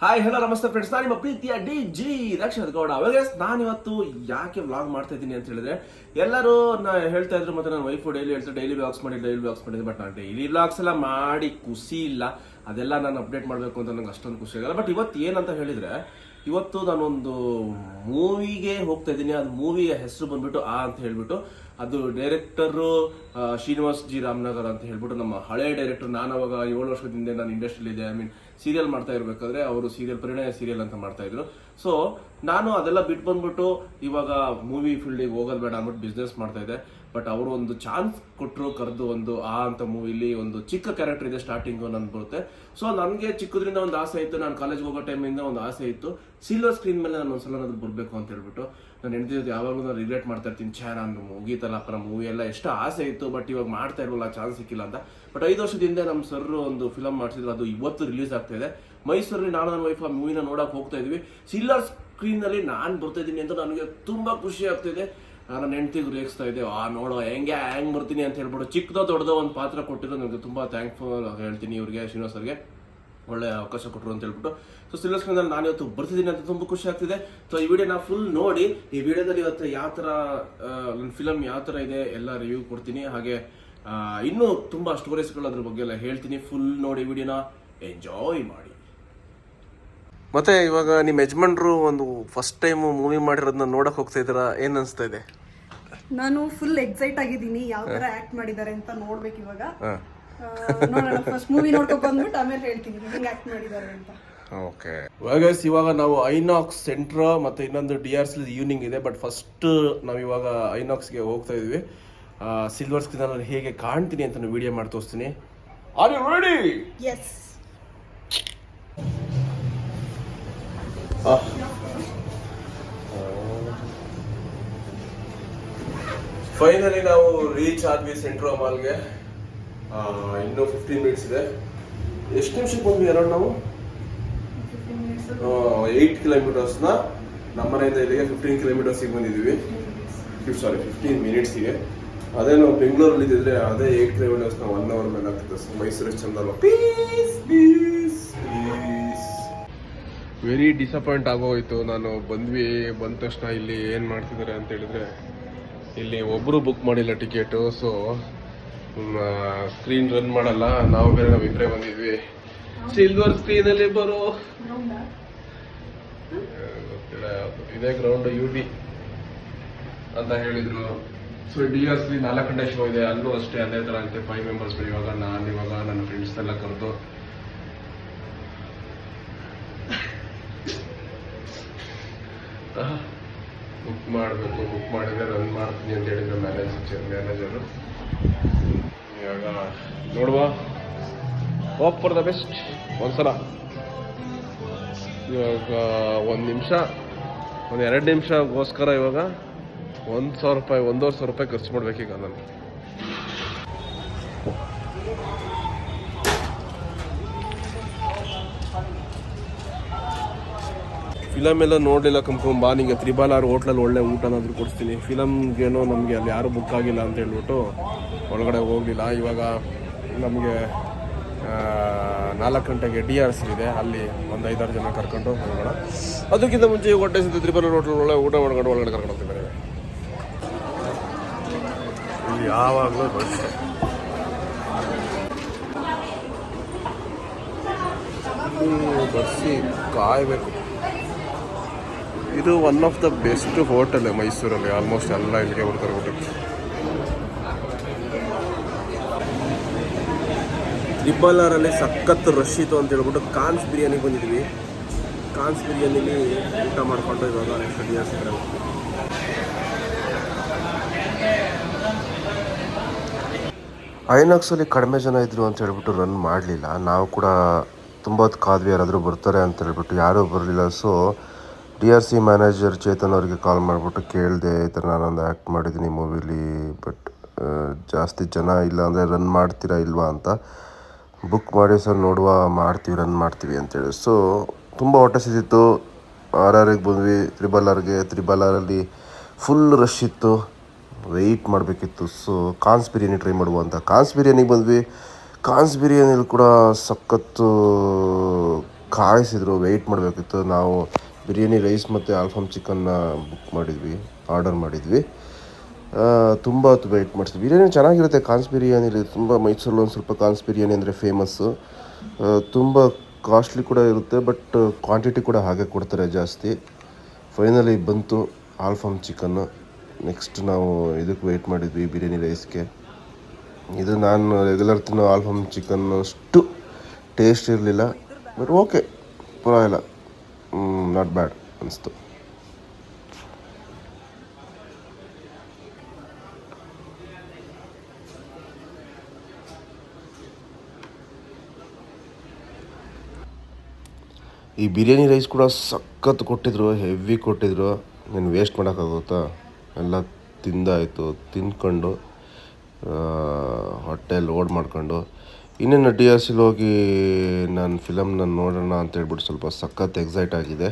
Hi hello ನಮಸ್ತೆ friends, ನಾನು ನಿಮ್ಮ ಪ್ರೀತಿಯ ಡಿ ರಕ್ಷತ್ ಗೌಡ. ಅವಾಗ ನಾನಿವತ್ತು ಯಾಕೆ ವ್ಲಾಗ್ ಮಾಡ್ತಾ ಇದ್ದೀನಿ ಅಂತ ಹೇಳಿದ್ರೆ, ಎಲ್ಲರೂ ಹೇಳ್ತಾ ಇದ್ರು, ಮತ್ತೆ ನನ್ನ ವೈಫು ಡೈಲಿ ವ್ಲಾಗ್ಸ್ ಮಾಡಿದ್ದೆ. ಬಟ್ ನಾನು ಡೈಲಿ ವ್ಲಾಗ್ಸ್ ಎಲ್ಲ ಮಾಡಿ ಖುಷಿ ಇಲ್ಲ. ಅದೆಲ್ಲ ನಾನು ಅಪ್ಡೇಟ್ ಮಾಡಬೇಕು ಅಂತ ನಂಗೆ ಅಷ್ಟೊಂದು ಖುಷಿ ಆಗಲ್ಲ. ಬಟ್ ಇವತ್ತು ಏನಂತ ಹೇಳಿದ್ರೆ, ಇವತ್ತು ನಾನೊಂದು ಮೂವಿಗೆ ಹೋಗ್ತಾ ಇದ್ದೀನಿ. ಅದು ಮೂವಿಯ ಹೆಸರು ಬಂದ್ಬಿಟ್ಟು ಅಂತ ಹೇಳ್ಬಿಟ್ಟು, ಅದು ಡೈರೆಕ್ಟರು ಶ್ರೀನಿವಾಸ್ ಜಿ ರಾಮನಗರ್ ಅಂತ ಹೇಳ್ಬಿಟ್ಟು, ನಮ್ಮ ಹಳೆ ಡೈರೆಕ್ಟರ್. ನಾನು ಅವಾಗ 7 ವರ್ಷದಿಂದ ನಾನು ಇಂಡಸ್ಟ್ರಿಯಲ್ಲಿ ಇದೆ. ಸೀರಿಯಲ್ ಮಾಡ್ತಾ ಇರ್ಬೇಕಾದ್ರೆ ಅವರು ಪರಿಣಯ ಸೀರಿಯಲ್ ಅಂತ ಮಾಡ್ತಾ ಇದ್ರು. ಸೊ ನಾನು ಅದೆಲ್ಲ ಬಿಟ್ಟು ಬಂದ್ಬಿಟ್ಟು ಇವಾಗ ಮೂವಿ ಫೀಲ್ಡಿಗೆ ಹೋಗೋದು ಬೇಡ ಅಂದ್ಬಿಟ್ಟು ಬಿಸ್ನೆಸ್ ಮಾಡ್ತಾ ಇದ್ದೆ. ಬಟ್ ಅವರು ಒಂದು ಚಾನ್ಸ್ ಕೊಟ್ಟರು, ಕರೆದು ಒಂದು ಅಂತ ಮೂವಿಲಿ ಒಂದು ಚಿಕ್ಕ ಕ್ಯಾರೆಕ್ಟರ್ ಇದೆ, ಸ್ಟಾರ್ಟಿಂಗು ನನ್ಗೆ ಬರುತ್ತೆ. ಸೊ ನನಗೆ ಚಿಕ್ಕದ್ರಿಂದ ಒಂದು ಆಸೆ ಇತ್ತು, ನಾನು ಕಾಲೇಜ್ಗೆ ಹೋಗೋ ಟೈಮಿಂದ ಒಂದು ಆಸೆ ಇತ್ತು, ಸಿಲ್ವರ್ ಸ್ಕ್ರೀನ್ ಮೇಲೆ ನಾನು ಒಂದ್ಸಲ ಅದು ಬರಬೇಕು ಅಂತ ಹೇಳ್ಬಿಟ್ಟು. ನಾನು ಹೆಂಡತಿ ಜೊತೆ ಯಾವಾಗಲೂ ನಾನು ರಿಗ್ರೆಟ್ ಮಾಡ್ತಾ ಇರ್ತೀನಿ, ನಾನು ಮುಗೀತಲ್ಲಪ್ಪನ ಮೂವಿ ಎಲ್ಲ ಎಷ್ಟು ಆಸೆ ಇತ್ತು, ಬಟ್ ಇವಾಗ ಮಾಡ್ತಾ ಇರಲ್ಲ, ಚಾನ್ಸ್ ಸಿಕ್ಕಿಲ್ಲ ಅಂತ. ಬಟ್ 5 ವರ್ಷದಿಂದ ನಮ್ಮ ಸರ್ ಒಂದು ಫಿಲಮ್ ಮಾಡಿಸಿದ್ರು, ಅದು ಇವತ್ತು ರಿಲೀಸ್ ಆಗ್ತಾ ಇದೆ ಮೈಸೂರಲ್ಲಿ. ನಾನು ನನ್ನ ವೈಫ್ ಆ ಮೂವಿನ ನೋಡಕ್ಕೆ ಹೋಗ್ತಾ ಇದ್ವಿ. ಸಿಲ್ವರ್ ಸ್ಕ್ರೀನಲ್ಲಿ ನಾನು ಬರ್ತಾ ಇದ್ದೀನಿ ಅಂತ ನನಗೆ ತುಂಬ ಖುಷಿ ಆಗ್ತಿದೆ. ನನ್ನ ಹೆಂಡತಿಗೂ ರೇಗಿಸ್ತಾ ಇದೆ, ನೋಡೋ ಹೆಂಗ್ ಬರ್ತೀನಿ ಅಂತ ಹೇಳ್ಬಿಟ್ಟು. ಚಿಕ್ಕದೋ ದೊಡ್ಡದೋ ಒಂದು ಪಾತ್ರ ಕೊಟ್ಟಿದ್ದು ನನಗೆ ತುಂಬ ಥ್ಯಾಂಕ್ಫುಲ್ ಹೇಳ್ತೀನಿ ಇವ್ರಿಗೆ, ಶ್ರೀನಿವಾಸ್ ಅವ್ರಿಗೆ ಒಳ್ಳೆ ಅವಕಾಶ ಕೊಟ್ಟರು ಅಂತ ಹೇಳ್ಬಿಟ್ಟು. ಸೊ ಸಿಲ್ವರ್ ಸ್ಕ್ರೀನಲ್ಲಿ ನಾನು ಇವತ್ತು ಬರ್ತಿದ್ದೀನಿ ಅಂತ ತುಂಬ ಖುಷಿ ಆಗ್ತಿದೆ. ಸೊ ಈ ವಿಡಿಯೋನ ಫುಲ್ ನೋಡಿ, ಈ ವಿಡಿಯೋದಲ್ಲಿ ಇವತ್ತು ಯಾವ ಥರ ನನ್ನ ಫಿಲಮ್ ಯಾವ ಥರ ಇದೆ ಎಲ್ಲ ರಿವ್ಯೂ ಕೊಡ್ತೀನಿ. ಹಾಗೆ ಇನ್ನೂ ತುಂಬ ಸ್ಟೋರೀಸ್ಗಳು ಅದ್ರ ಬಗ್ಗೆ ಎಲ್ಲ ಹೇಳ್ತೀನಿ. ಫುಲ್ ನೋಡಿ, ವಿಡಿಯೋನ ಎಂಜಾಯ್ ಮಾಡಿ. ಮತ್ತೆ ಇವಾಗ ನಿಮ್ಮ ಯಜಮಾನ್ರು ಒಂದು ಫಸ್ಟ್ ಟೈಮ್ ಮೂವಿ ಮಾಡಿರೋದನ್ನ ನೋಡಕ್ ಹೋಗ್ತಾ ಇದ್ದೀರಾ, ಏನ್ ಅನ್ಸ್ತಾ ಇದೆ? ನಾನು ಫುಲ್ ಎಕ್ಸೈಟ್ ಆಗಿದ್ದೀನಿ, ಯಾವ ತರ ಆಕ್ಟ್ ಮಾಡಿದ್ದಾರೆ ಅಂತ ನೋಡ್ಬೇಕು ಇವಾಗ. ನೋಡೋಣ, ಫಸ್ಟ್ ಮೂವಿ ನೋಡ್ಕೊ ಬಂದ್ಬಿಟ್ಟು ಆಮೇಲೆ ಹೇಳ್ತೀನಿ ಹೆಂಗ್ ಆಕ್ಟ್ ಮಾಡಿದ್ದಾರೆ ಅಂತ. ಓಕೆ ಇವಾಗ ನಾವು ಐನಾಕ್ಸ್ ಸೆಂಟ್ರ್ ಮತ್ತೆ ಇನ್ನೊಂದು DRC ಈವ್ನಿಂಗ್ ಇದೆ. ಬಟ್ ಫಸ್ಟ್ ನಾವು ಇವಾಗ ಐನಾಕ್ಸ್ಗೆ ಹೋಗ್ತಾ ಇದೀವಿ. ಸಿಲ್ವರ್ ಸ್ಕ್ರೀನ್ ಅಲ್ಲಿ ಹೇಗೆ ಕಾಣ್ತೀನಿ ಅಂತ ನಾನು ವಿಡಿಯೋ ಮಾಡಿ ತೋರಿಸ್ತೀನಿ. Are you ready? Yes. Finally ನಾವು ರೀಚ್ ಆದ್ವಿ ಸೆಂಟ್ರೋ ಮಾಲ್ಗೆ. ಇನ್ನೂ 15 ಮಿನಿಟ್ಸ್ ಇದೆ. ಎಷ್ಟು ನಿಮಿಷಕ್ಕೆ ಬಂದ್ವಿ ಅರೌಂಡ್ ನಾವು? 8 ಕಿಲೋಮೀಟರ್ಸ್ನ ನಮ್ಮ ಮನೆಯಿಂದ ಇಲ್ಲಿಗೆ 15 ಕಿಲೋಮೀಟರ್ಸಿಗೆ ಬಂದಿದ್ದೀವಿ. 15 ಮಿನಿಟ್ಸಿಗೆ. ಅದೇ ನಾವು ಬೆಂಗಳೂರಲ್ಲಿ ಇದ್ದಿದ್ರೆ ಅದೇ 8 ಕಿಲೋಮೀಟರ್ಸ್ ನಾವು 1 ಅವರ್ ಮೇಲೆ ಆಗ್ತದೆ. ಮೈಸೂರಿಗೆ ಚಂದಲ್ಲ. ವೆರಿ ಡಿಸಪಾಯಿಂಟ್ ಆಗೋಯ್ತು. ನಾನು ಬಂದ ತಕ್ಷಣ ಇಲ್ಲಿ ಏನು ಮಾಡ್ತಿದ್ದಾರೆ ಅಂತ ಹೇಳಿದ್ರೆ, ಇಲ್ಲಿ ಒಬ್ಬರು ಬುಕ್ ಮಾಡಿಲ್ಲ ಟಿಕೆಟು. ಸೊ ಸ್ಕ್ರೀನ್ ರನ್ ಮಾಡಲ್ಲ. ನಾವಿಬ್ಬರೇ ಬಂದಿದ್ವಿ. ಸಿಲ್ವರ್ ಸ್ಕ್ರೀನಲ್ಲಿ ಬರೋ ಗೊತ್ತಿಲ್ಲ, ಇದೇ ಗ್ರೌಂಡ್ UB ಅಂತ ಹೇಳಿದ್ರು. ಸೊ DRC 4 ಗಂಟೆ ಶೋ ಇದೆ, ಅಲ್ಲೂ ಅಷ್ಟೇ ಅದೇ ಥರ ಅಂತೆ. 5 ಮೆಂಬರ್ಸ್. ಇವಾಗ ನನ್ನ ಫ್ರೆಂಡ್ಸ್ ಎಲ್ಲ ಕರೆದು ಬುಕ್ ಮಾಡಬೇಕು. ಬುಕ್ ಮಾಡಿದ್ರೆ ರನ್ ಮಾಡ್ತೀನಿ ಅಂತ ಹೇಳಿದ್ರು ಮ್ಯಾನೇಜರು. ಇವಾಗ ನೋಡುವ, ಹೋಪ್ ಫಾರ್ ದ ಬೆಸ್ಟ್ ಒಂದ್ಸಲ. ಇವಾಗ 1 ನಿಮಿಷ, 2 ನಿಮಿಷಗೋಸ್ಕರ ಇವಾಗ 1,000 ರೂಪಾಯಿ, 1,500 ರೂಪಾಯಿ ಖರ್ಚು ಮಾಡ್ಬೇಕೀಗ ನಾನು. ಫಿಲಮ್ ಎಲ್ಲ ನೋಡಲಿಲ್ಲ ಕಂಪ್ಕೊಂಬಾ, ನಿಮಗೆ ತ್ರಿಬಾಲ್ ಹೋಟ್ಲಲ್ಲಿ ಒಳ್ಳೆ ಊಟನಾದರೂ ಕೊಡಿಸ್ತೀನಿ. ಫಿಲಮ್ಗೇನೋ ನಮಗೆ ಅಲ್ಲಿ ಯಾರೂ ಬುಕ್ ಆಗಿಲ್ಲ ಅಂತ ಹೇಳ್ಬಿಟ್ಟು ಒಳಗಡೆ ಹೋಗಲಿಲ್ಲ. ಇವಾಗ ನಮಗೆ 4 ಗಂಟೆಗೆ DRC ಇದೆ, ಅಲ್ಲಿ ಒಂದು 5-6 ಜನ ಕರ್ಕೊಂಡು ಹೋಗೋಣ. ಅದಕ್ಕಿಂತ ಮುಂಚೆ ಹೊಟ್ಟೆ ಸಿದ್ದು ತ್ರಿಬಾಲ್ ಹೋಟ್ಲಲ್ಲಿ ಒಳ್ಳೆ ಊಟ ಮಾಡ್ಕೊಂಡು ಒಳಗಡೆ ಕರ್ಕೊಂಡು ಹೋಗ್ತಿದ್ದಾರೆ. ಇಲ್ಲಿ ಯಾವಾಗಲೂ ರಶ್. ಬಸ್ಸಿ ಕಾಯಬೇಕು. ಇದು one of the best hotel ಮೈಸೂರಲ್ಲಿ. ಆಲ್ಮೋಸ್ಟ್ ಎಲ್ಲ ಇಲ್ಲಿಗೆ ಬರ್ತಾರೆ ಊಟಕ್ಕೆ. ತ್ರಿಬಾಲರಲ್ಲಿ ಸಖತ್ ರಶ್ ಇತ್ತು ಅಂತ ಹೇಳ್ಬಿಟ್ಟು ಕಾನ್ಸ್ ಬಿರಿಯಾನಿಗೆ ಬಂದಿದ್ವಿ. ಕಾನ್ಸ್ ಬಿರಿಯಾನಿಲಿ ಊಟ ಮಾಡಿಕೊಂಡು ಇವಾಗ ನೆಕ್ಸ್ಟ್ DRC ಕಡೆ ಹೋಗ್ತೀವಿ. ಐನಾಕ್ಸಲ್ಲಿ ಕಡಿಮೆ ಜನ ಇದ್ರು ಅಂತ ಹೇಳ್ಬಿಟ್ಟು ರನ್ ಮಾಡಲಿಲ್ಲ. ನಾವು ಕೂಡ ತುಂಬ ಹೊತ್ತು ಕಾದ್ವಿ, ಯಾರಾದರೂ ಬರ್ತಾರೆ ಅಂತ ಹೇಳ್ಬಿಟ್ಟು. ಯಾರೂ ಬರಲಿಲ್ಲ. ಸೊ DRC ಮ್ಯಾನೇಜರ್ ಚೇತನ್ ಅವರಿಗೆ ಕಾಲ್ ಮಾಡಿಬಿಟ್ಟು ಕೇಳಿದೆ, ಈ ಥರ ನಾನೊಂದು ಆ್ಯಕ್ಟ್ ಮಾಡಿದ್ದೀನಿ ಮೂವಿಲಿ, ಬಟ್ ಜಾಸ್ತಿ ಜನ ಇಲ್ಲ ಅಂದರೆ ರನ್ ಮಾಡ್ತೀರಾ ಇಲ್ವಾ ಅಂತ. ಬುಕ್ ಮಾಡಿ ಸರ್, ನೋಡುವ, ರನ್ ಮಾಡ್ತೀವಿ ಅಂತೇಳಿ. ಸೊ ತುಂಬ ಹೊಟ್ಟೆ ಸಿದ್ದಿತ್ತು. RRಗೆ ಬಂದ್ವಿ. ತ್ರಿಬಾಲರಲ್ಲಿ ಫುಲ್ ರಶ್ ಇತ್ತು, ವೆಯ್ಟ್ ಮಾಡಬೇಕಿತ್ತು. ಸೊ ಕಾನ್ಸ್ ಬಿರಿಯಾನಿ ಟ್ರೈ ಮಾಡುವ ಅಂತ ಕಾನ್ಸ್ ಬಿರಿಯಾನಿಗೆ ಬಂದ್ವಿ. ಕಾನ್ಸ್ ಬಿರಿಯಾನಿಲಿ ಕೂಡ ಸಖತ್ತು ಕಾಯಿಸಿದ್ರು, ವೆಯ್ಟ್ ಮಾಡಬೇಕಿತ್ತು. ನಾವು ಬಿರಿಯಾನಿ ರೈಸ್ ಮತ್ತು ಆಲ್ಫಾಮ್ ಚಿಕನ್ನ ಆರ್ಡರ್ ಮಾಡಿದ್ವಿ. ತುಂಬ ಹೊತ್ತು ವೆಯ್ಟ್ ಮಾಡಿಸ್ತೀವಿ. ಬಿರಿಯಾನಿ ಚೆನ್ನಾಗಿರುತ್ತೆ. ಕಾನ್ಸ್ ಬಿರಿಯಾನಿಲಿ ತುಂಬ, ಮೈಸೂರಲ್ಲಿ ಒಂದು ಸ್ವಲ್ಪ ಕಾನ್ಸ್ ಬಿರಿಯಾನಿ ಅಂದರೆ ಫೇಮಸ್ಸು. ತುಂಬ ಕಾಸ್ಟ್ಲಿ ಕೂಡ ಇರುತ್ತೆ, ಬಟ್ ಕ್ವಾಂಟಿಟಿ ಕೂಡ ಹಾಗೆ ಕೊಡ್ತಾರೆ ಜಾಸ್ತಿ. ಫೈನಲಿ ಬಂತು ಆಲ್ಫಾಮ್ ಚಿಕನ್ನು. ನೆಕ್ಸ್ಟ್ ನಾವು ಇದಕ್ಕೆ ವೆಯ್ಟ್ ಮಾಡಿದ್ವಿ ಬಿರಿಯಾನಿ ರೈಸ್ಗೆ. ಇದು ನಾನು ರೆಗ್ಯುಲರ್ ತಿನ್ನೋ ಆಲ್ಫಾಮ್ ಚಿಕನ್ ಅಷ್ಟು ಟೇಸ್ಟ್ ಇರಲಿಲ್ಲ, ಬಟ್ ಓಕೆ, ಪರವಾಗಿಲ್ಲ, ನಾಟ್ ಬ್ಯಾಡ್ ಅನಿಸ್ತು. ಈ ಬಿರಿಯಾನಿ ರೈಸ್ ಕೂಡ ಸಖತ್ ಕೊಟ್ಟಿದ್ರು, ಹೆವಿ ಕೊಟ್ಟಿದ್ರು. ನಾನು ವೇಸ್ಟ್ ಮಾಡೋಕ್ಕಾಗುತ್ತಾ? ಎಲ್ಲ ತಿಂದಾಯಿತು. ತಿಂದ್ಕೊಂಡು ಹೊಟ್ಟೆ ಲೋಡ್ ಮಾಡ್ಕೊಂಡು ಇನ್ನೇನು DRCಲಿ ಹೋಗಿ ನಾನು ಫಿಲಮ್ನ ನೋಡೋಣ ಅಂತೇಳ್ಬಿಟ್ಟು ಸ್ವಲ್ಪ ಸಖತ್ ಎಕ್ಸೈಟ್ ಆಗಿದೆ.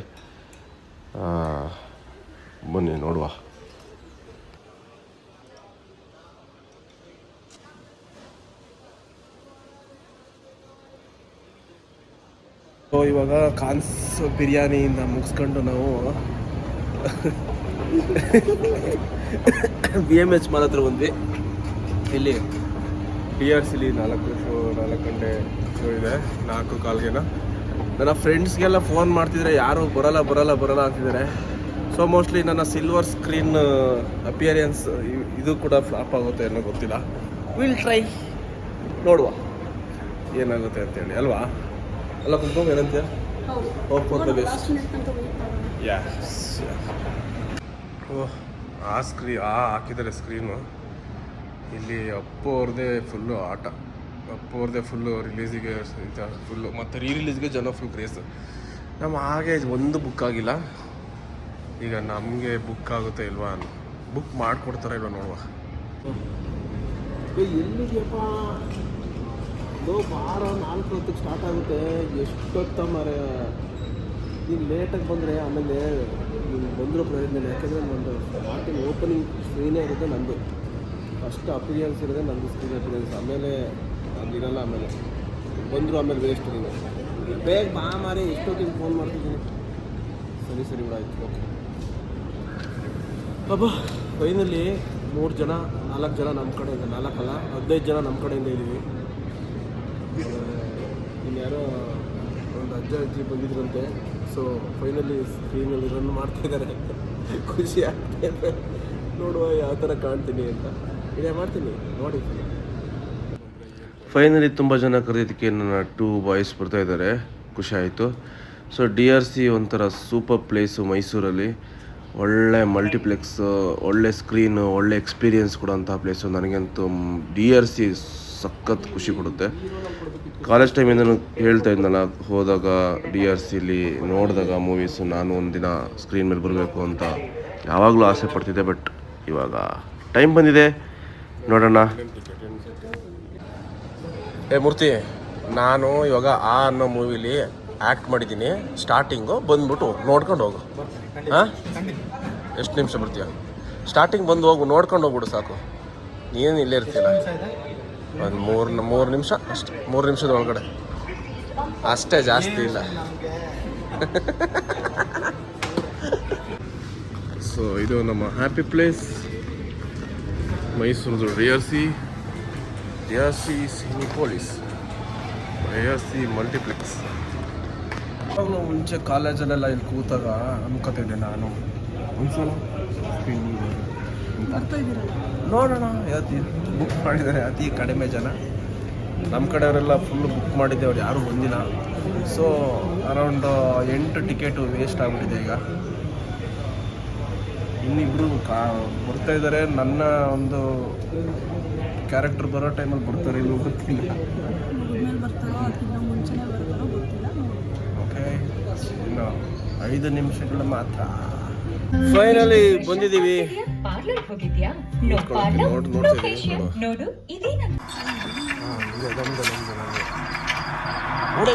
ಬನ್ನಿ ನೋಡುವ. ಇವಾಗ ಕಾನ್ಸ್ ಬಿರಿಯಾನಿಯಿಂದ ಮುಗಿಸ್ಕೊಂಡು ನಾವು BMH ಮಾಲ್ ಹತ್ರ ಬಂದ್ವಿ. ಇಲ್ಲಿ DRCಲಿ 4 ಗಂಟೆ ಶೋ ಇದೆ, 4:15. ನನ್ನ ಫ್ರೆಂಡ್ಸ್ಗೆಲ್ಲ ಫೋನ್ ಮಾಡ್ತಿದ್ರೆ ಯಾರು ಬರಲ್ಲ ಅಂತಿದ್ದಾರೆ. ಸೊ ಮೋಸ್ಟ್ಲಿ ನನ್ನ ಸಿಲ್ವರ್ ಸ್ಕ್ರೀನ್ ಅಪಿಯರೆನ್ಸ್ ಇದು ಕೂಡ ಫ್ಲಾಪ್ ಆಗುತ್ತೆ ಅನ್ನೋ ಗೊತ್ತಿಲ್ಲ. ವಿಲ್ ಟ್ರೈ, ನೋಡುವ ಏನಾಗುತ್ತೆ ಅಂತೇಳಿ ಅಲ್ವಾ? ಅಲ್ಲ ಕುಂಕುಮ, ಏನಂತೀಯ? ಓಹ್, ಹಾಕಿದ್ದಾರೆ ಸ್ಕ್ರೀನು. ಇಲ್ಲಿ ಅಪ್ಪು ಅವ್ರದ್ದೇ ಫುಲ್ಲು ಆಟ. ಅಪ್ಪು ಅವ್ರದ್ದೇ ಫುಲ್ಲು ರಿಲೀಸಿಗೆ ಫುಲ್ಲು, ಮತ್ತು ರಿಲೀಸ್ಗೆ ಜನ ಫುಲ್ ಕ್ರೇಜ್. ನಮ್ಮ ಹಾಗೆ ಒಂದು ಬುಕ್ ಆಗಿಲ್ಲ. ಈಗ ನಮಗೆ ಬುಕ್ ಆಗುತ್ತೆ ಇಲ್ವಾ, ಬುಕ್ ಮಾಡಿಕೊಡ್ತಾರೆ ಇಲ್ವಾ ನೋಡುವ. ಎಲ್ಲಿದೆಯಪ್ಪ? ಬಾರ 4:10 ಸ್ಟಾರ್ಟ್ ಆಗುತ್ತೆ. ಎಷ್ಟೊತ್ತ ಮರೆ ನೀನು ಲೇಟಾಗಿ ಬಂದರೆ ಆಮೇಲೆ ನೀನು ಬಂದರೂ ಪ್ರಯೋಜನ ಇಲ್ಲ. ಯಾಕೆಂದರೆ ನಂದು ಸ್ಟಾರ್ಟಿಂಗ್ ಓಪನಿಂಗ್ ಸ್ಕ್ರೀನೇ ಇರುತ್ತೆ ನಂದು. ಫಸ್ಟ್ ಅಪಿರಿಯನ್ಸ್ ಇರೋದೆ ನಂದು, ಸ್ಕ್ರೀನ್ ಅಪಿರಿಯನ್ಸ್. ಆಮೇಲೆ ಅದಿರಲ್ಲ, ಆಮೇಲೆ ಬಂದರು, ಆಮೇಲೆ ವೇಸ್ಟ್. ನೀನು ಬೇಗ ಬಾ ಮಾರಿ, ಎಷ್ಟೊತ್ತಿಗೆ ಫೋನ್ ಮಾಡ್ತಿದ್ದೀನಿ. ಸರಿ ಬಿಡ, ಆಯ್ತು, ಓಕೆ. ಅಬ್ಬಾ, ಫೈನಲಿ 4 ಜನ ನಮ್ಮ ಕಡೆಯಿಂದ, 4 ಅಲ್ಲ 15 ಜನ ನಮ್ಮ ಕಡೆಯಿಂದ ಇದ್ದೀವಿ. ಇನ್ಯಾರೋ ಒಂದು ಅಜ್ಜಿ ಬಂದಿದ್ರಂತೆ. ಸೊ ಫೈನಲಿ ಸ್ಕ್ರೀನಲ್ಲಿ ರನ್ ಮಾಡ್ತಾಯಿದ್ದಾರೆ. ಖುಷಿ ಆಗ್ತಾಯಿದೆ. ನೋಡುವ ಯಾವ ಥರ ಕಾಣ್ತೀನಿ ಅಂತ. ಇದೇ ಮಾಡ್ತೀನಿ ನೋಡಿ. ಫೈನಲಿ ತುಂಬ ಜನ ಕರೆಯೋದಕ್ಕೆ ನನ್ನ 2 ಬಾಯ್ಸ್ ಬರ್ತಾಯಿದ್ದಾರೆ. ಖುಷಿ ಆಯಿತು. ಸೊ DRC ಒಂಥರ ಸೂಪರ್ ಪ್ಲೇಸು ಮೈಸೂರಲ್ಲಿ. ಒಳ್ಳೆ ಮಲ್ಟಿಪ್ಲೆಕ್ಸ್, ಒಳ್ಳೆ ಸ್ಕ್ರೀನು, ಒಳ್ಳೆ ಎಕ್ಸ್ಪೀರಿಯೆನ್ಸ್ ಕೊಡೋಂಥ ಪ್ಲೇಸು. ನನಗಂತೂ DRC ಸಖತ್ ಖುಷಿ ಕೊಡುತ್ತೆ. ಕಾಲೇಜ್ ಟೈಮಿಂದನೂ ಹೇಳ್ತಾ ಇದ್ನಲ್ಲ, ಹೋದಾಗ DRCಲಿ ನೋಡಿದಾಗ ಮೂವೀಸು ನಾನು ಒಂದಿನ ಸ್ಕ್ರೀನ್ ಮೇಲೆ ಬರಬೇಕು ಅಂತ ಯಾವಾಗಲೂ ಆಸೆ ಪಡ್ತಿದ್ದೆ. ಬಟ್ ಇವಾಗ ಟೈಮ್ ಬಂದಿದೆ, ನೋಡೋಣ. ಮೂರ್ತಿ, ನಾನು ಇವಾಗ ಅನ್ನೋ ಮೂವಿಲಿ ಆ್ಯಕ್ಟ್ ಮಾಡಿದ್ದೀನಿ. ಸ್ಟಾರ್ಟಿಂಗು ಬಂದ್ಬಿಟ್ಟು ನೋಡ್ಕೊಂಡು ಹೋಗು. ಹಾಂ, ಎಷ್ಟು ನಿಮಿಷ ಬರ್ತೀಯ? ಸ್ಟಾರ್ಟಿಂಗ್ ಬಂದು ಹೋಗು, ನೋಡ್ಕೊಂಡು ಹೋಗ್ಬಿಡು ಸಾಕು. ನೀನು ಇಲ್ಲೇ ಇರ್ತೀರ ಒಂದು 3 ನಿಮಿಷ ಅಷ್ಟೇ. 3 ನಿಮಿಷದ ಒಳಗಡೆ ಅಷ್ಟೇ, ಜಾಸ್ತಿ ಇಲ್ಲ. ಸೊ ಇದು ನಮ್ಮ happy place Mysuru DRC Cinepolis, DRC multiplex. ಅವಾಗಲೂ ಮುಂಚೆ ಕಾಲೇಜಲ್ಲೆಲ್ಲ ಇಲ್ಲಿ ಕೂತಾಗ ಅನ್ಕೋತಿದ್ದೆ ನಾನು, ಒಂದ್ಸಲ ನೋಡೋಣ. ಬುಕ್ ಮಾಡಿದ್ದಾರೆ ಅತಿ ಕಡಿಮೆ ಜನ. ನಮ್ಮ ಕಡೆಯವರೆಲ್ಲ ಫುಲ್ಲು ಬುಕ್ ಮಾಡಿದ್ದೆ, ಅವ್ರು ಯಾರೂ ಬಂದಿಲ್ಲ. ಸೊ ಅರೌಂಡ್ 8 ಟಿಕೆಟು ವೇಸ್ಟ್ ಆಗಿಬಿಟ್ಟಿದೆ. ಈಗ ಇನ್ನಿಬ್ಬರು ಬರ್ತಾಯಿದ್ದಾರೆ. ನನ್ನ ಒಂದು ಕ್ಯಾರೆಕ್ಟರ್ ಬರೋ ಟೈಮಲ್ಲಿ ಬರ್ತಾರೆ, ಇಲ್ಲೂ ಗೊತ್ತಿಲ್ಲ. ಓಕೆ, ಇನ್ನು 5 ನಿಮಿಷಗಳು ಮಾತ್ರ. ಫೈನಲಿ ಬಂದಿದ್ದೀವಿ. ನೋಡಿ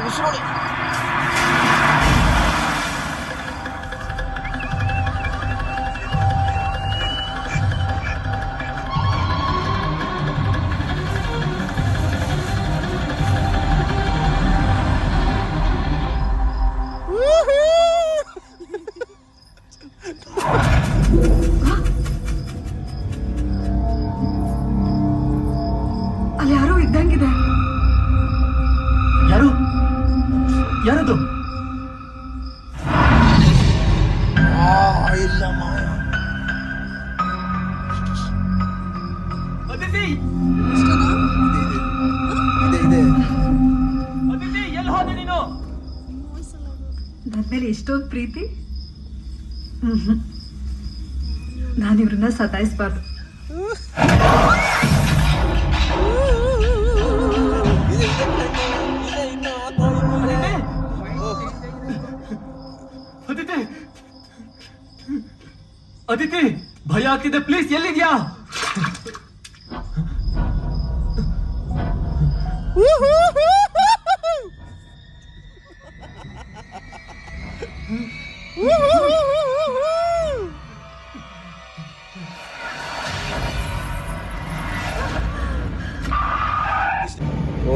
ಅಲ್ಲಿ ಯಾರೋ ಇದ್ದಂಗಿದೆ. ಯಾರದು? ಇಲ್ಲ ಅದಿತಿ ಇದೆ ಅದಿತಿ ಎಲ್ಲಿ ಹೋದೆ ನೀನು? ನನ್ನ ಮೇಲೆ ಎಷ್ಟೊಂದು ಪ್ರೀತಿ. ನಾನು ಇವ್ರನ್ನ ಸತಾಯಿಸ್ಬಾರ್ದು. ಅದಿತಿ ಅದಿತಿ ಭಯ ಆಗ್ತಿದೆ, ಪ್ಲೀಸ್ ಎಲ್ಲಿದ್ಯಾ?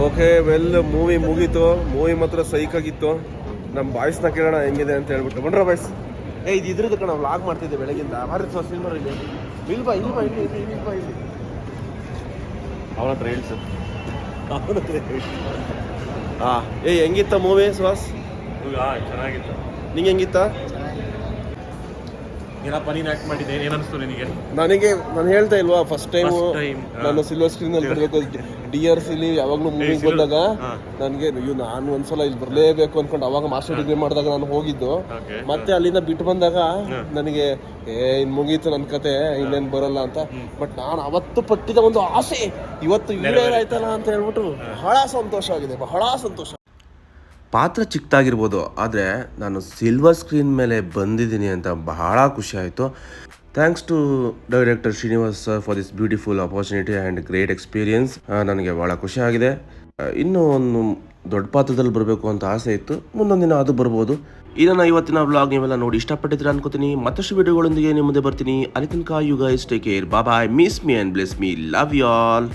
ಓಕೆ ವೆಲ್, ಮೂವಿ ಮುಗೀತು. ಮೂವಿ ಮಾತ್ರ ಸೈಕ್ ಆಗಿತ್ತು. ನಮ್ಮ ಬಾಯ್ಸ್ನ ಕೇಳೋಣ ಹೆಂಗಿದೆ ಅಂತ ಹೇಳ್ಬಿಟ್ಟು. ಬಂದ್ರ ಬಾಯ್ಸ್, ಇದು ಇದ್ರದ್ದು ಕಣ ವ್ಲಾಗ್ ಮಾಡ್ತಿದ್ದೆ ಬೆಳಗಿಂದ. ಭಾರತ ಸಿನಿಮಾ ಇಲ್ಲಿ ಇಲ್ಬಾ ಇಲ್ಬಾ ಇಲ್ಲಿ ಇಲ್ಬಾ ಇಲ್ಲಿ ಅವನ ಹತ್ರ ಹೇಳಿ ಸರ್, ಅವನ ಹತ್ರ ಹೇಳಿ. ಹಾಂ, ಹೆಂಗಿತ್ತ ಮೂವಿ ಸುಹಾಸ್? ಚೆನ್ನಾಗಿತ್ತು. ನಿಂಗೆ ಹೆಂಗಿತ್ತ? ಏನಪ್ಪ ನೀನು ಆಕ್ಟ್ ಮಾಡಿದ್ದೆ, ಏನು ಅನಿಸ್ತು ನಿನಗೆ? ನಾನು ಹೇಳ್ತಾ ಇಲ್ವಾ, ಫಸ್ಟ್ ಟೈಮ್ First time, ನಾನು ಸಿಲ್ವರ್ ಸ್ಕ್ರೀನ್ ಅಲ್ಲಿ ಬರಬೇಕು. DRC ಇಲ್ಲಿ ಯಾವಾಗಲೂ ಮೂವಿಗೆ ಬಂದಾಗ ನನಗೆ ನಾನು ಒಂದ್ಸಲ ಇಲ್ಲಿ ಬರಲೇಬೇಕು ಅನ್ಕೊಂಡು ಅವಾಗ ಮಾಸ್ಟರ್ ಡಿಗ್ರಿ ಮಾಡಿದಾಗ ನಾನು ಹೋಗಿದ್ದು. ಮತ್ತೆ ಅಲ್ಲಿಂದ ಬಿಟ್ಟು ಬಂದಾಗ ನನಗೆ ಇನ್ ಮುಗೀತು ನನ್ನ ಕತೆ, ಇನ್ನೇನು ಬರಲ್ಲ ಅಂತ. ಬಟ್ ನಾನು ಅವತ್ತು ಪಟ್ಟಿದ ಒಂದು ಆಸೆ ಇವತ್ತು ಈಡೇರಾಯ್ತಲ್ಲ ಅಂತ ಹೇಳ್ಬಿಟ್ಟು ಬಹಳ ಸಂತೋಷ ಆಗಿದೆ, ಬಹಳ ಸಂತೋಷ. ಪಾತ್ರ ಚಿಕ್ಕದಾಗಿರ್ಬೋದು, ಆದರೆ ನಾನು ಸಿಲ್ವರ್ ಸ್ಕ್ರೀನ್ ಮೇಲೆ ಬಂದಿದ್ದೀನಿ ಅಂತ ಬಹಳ ಖುಷಿ ಆಯಿತು. Thanks to director Srinivas sir for this beautiful opportunity and great experience. ನನಗೆ ಭಾಳ ಖುಷಿ ಆಗಿದೆ. ಇನ್ನೂ ಒಂದು ದೊಡ್ಡ ಪಾತ್ರದಲ್ಲಿ ಬರಬೇಕು ಅಂತ ಆಸೆ ಇತ್ತು. ಮುಂದೊಂದು ದಿನ ಅದು ಬರ್ಬೋದು. ಇದನ್ನು ಇವತ್ತಿನ ವ್ಲಾಗ್ ನೀವೆಲ್ಲ ನೋಡಿ ಇಷ್ಟಪಟ್ಟಿದ್ರೆ ಅನ್ಕೋತೀನಿ. ಮತ್ತಷ್ಟು ವಿಡಿಯೋಗಳೊಂದಿಗೆ ನಿಮ್ಮ ಮುಂದೆ ಬರ್ತೀನಿ. ಅಲ್ಲಿ ತನಕ you guys take care, bye bye, miss me and bless me, love you all.